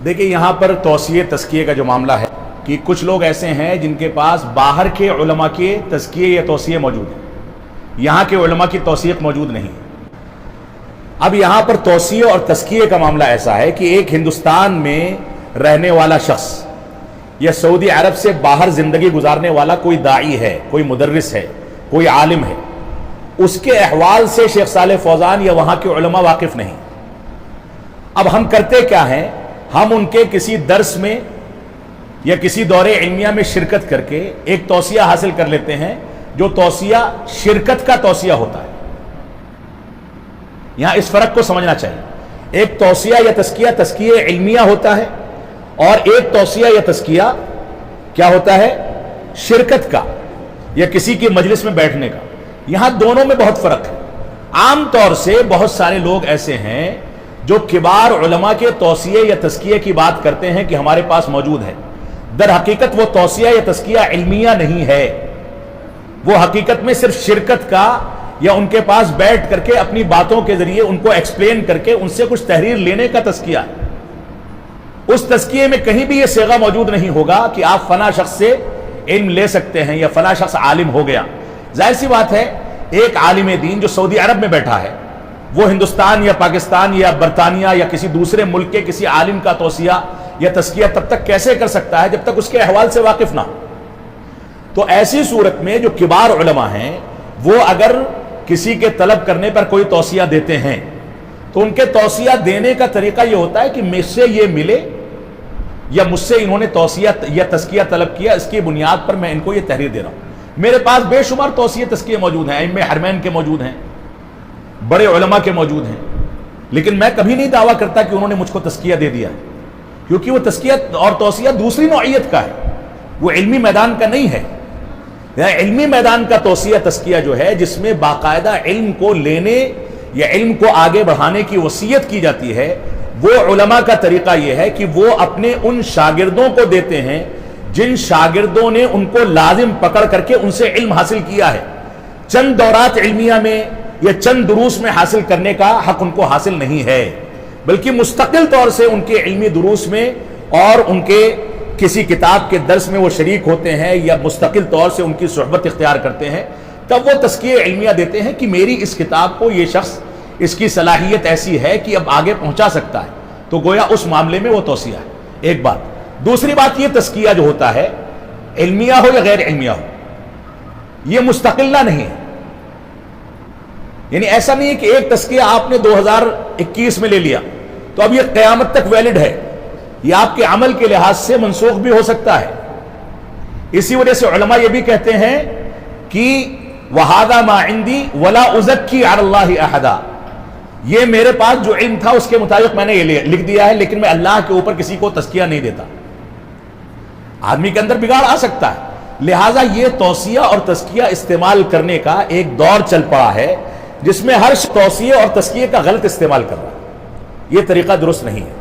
देखिए यहाँ पर तौसीए तज़किये का जो मामला है कि कुछ लोग ऐसे हैं जिनके पास बाहर के उलमा के तज़किये या तौसीए मौजूद हैं, यहाँ के उलमा की तौसीक़ मौजूद नहीं। अब यहाँ पर तौसीए और तज़किये का मामला ऐसा है कि एक हिंदुस्तान में रहने वाला शख्स या सऊदी अरब से बाहर ज़िंदगी गुजारने वाला कोई दाई है, कोई मुदर्रिस है, कोई आलिम है, उसके अहवाल से शेख सालेह फौजान या वहाँ के उलमा वाकिफ़ नहीं। अब हम करते क्या हैं, हम उनके किसी दर्स में या किसी दौरे इल्मिया में शिरकत करके एक तौसिया हासिल कर लेते हैं, जो तौसिया शिरकत का तौसिया होता है। यहां इस फर्क को समझना चाहिए। एक तौसिया या तज़किया तज़किया इल्मिया होता है और एक तौसिया या तज़किया क्या होता है, शिरकत का या किसी की मजलिस में बैठने का। यहां दोनों में बहुत फर्क है। आम तौर से बहुत सारे लोग ऐसे हैं जो किबार उलमा के तौसिए या तज़किये की बात करते हैं कि हमारे पास मौजूद है। दर हकीकत वो तौसिया या तज़किया इल्मिया नहीं है, वो हकीकत में सिर्फ शिरकत का या उनके पास बैठ करके अपनी बातों के जरिए उनको एक्सप्लेन करके उनसे कुछ तहरीर लेने का तज़किया है। उस तज़किये में कहीं भी ये सेगा मौजूद नहीं होगा कि आप फला शख्स से इल्म ले सकते हैं या फला शख्स आलिम हो गया। जाहिर सी बात है, एक आलिम दीन जो सऊदी अरब में बैठा है वो हिंदुस्तान या पाकिस्तान या बरतानिया या किसी दूसरे मुल्क के किसी आलिम का तौसिया या तज़किया तब तक कैसे कर सकता है जब तक उसके अहवाल से वाकिफ ना हो। तो ऐसी सूरत में जो किबार उलमा हैं वो अगर किसी के तलब करने पर कोई तौसिया देते हैं तो उनके तौसिया देने का तरीका ये होता है कि मुझसे ये मिले या मुझसे इन्होंने तौसिया या तज़किया तलब किया, इसकी बुनियाद पर मैं इनको ये तहरीर दे रहा हूं। मेरे पास बेशुमार तौसिए तज़किये मौजूद हैं, इनमें हरमैन के मौजूद हैं, बड़े उलमा के मौजूद हैं, लेकिन मैं कभी नहीं दावा करता कि उन्होंने मुझको तज़किया दे दिया, क्योंकि वो तज़किया और तौसिया दूसरी नौइयत का है, वो इल्मी मैदान का नहीं है। इल्मी मैदान का तौसिया तज़किया जो है जिसमें बाकायदा इल्म को लेने या इल्म को आगे बढ़ाने की वसीयत की जाती है, वो उलमा का तरीका यह है कि वो अपने उन शागिर्दों को देते हैं जिन शागिर्दों ने उनको लाजिम पकड़ करके उनसे इल्म हासिल किया है। चंद दौरात इल्मिया में या चंद दुरूस में हासिल करने का हक उनको हासिल नहीं है, बल्कि मुस्तकिल तौर से उनके इल्मी दुरूस में और उनके किसी किताब के दर्स में वो शरीक होते हैं या मुस्तकिल तौर से उनकी सोहबत इख्तियार करते हैं। तब वो तज़किया इल्मिया देते हैं कि मेरी इस किताब को ये शख्स, इसकी सलाहियत ऐसी है कि अब आगे पहुंचा सकता है, तो गोया उस मामले में वो तौसिया है। एक बात। दूसरी बात, ये तज़किया जो होता है इल्मिया हो या गैर इल्मिया हो, ये मुस्तकिल्ला नहीं है। यानी ऐसा नहीं है कि एक तज़किया आपने 2021 में ले लिया तो अब ये क़यामत तक वैलिड है, ये आपके अमल के लिहाज से मनसूख भी हो सकता है। इसी वजह से उलमा ये भी कहते हैं कि वहादा मा इंदी वला उज़क्की अलल्लाहि अहदा, ये मेरे पास जो इल्म था उसके मुताबिक मैंने ये लिख दिया है, लेकिन मैं अल्लाह के ऊपर किसी को तज़किया नहीं देता। आदमी के अंदर बिगाड़ आ सकता है, लिहाजा ये तौसिया और तज़किया इस्तेमाल करने का एक दौर चल पड़ा है जिसमें हर तौसिए और तज़किये का गलत इस्तेमाल कर रहा है। ये तरीका दुरुस्त नहीं है।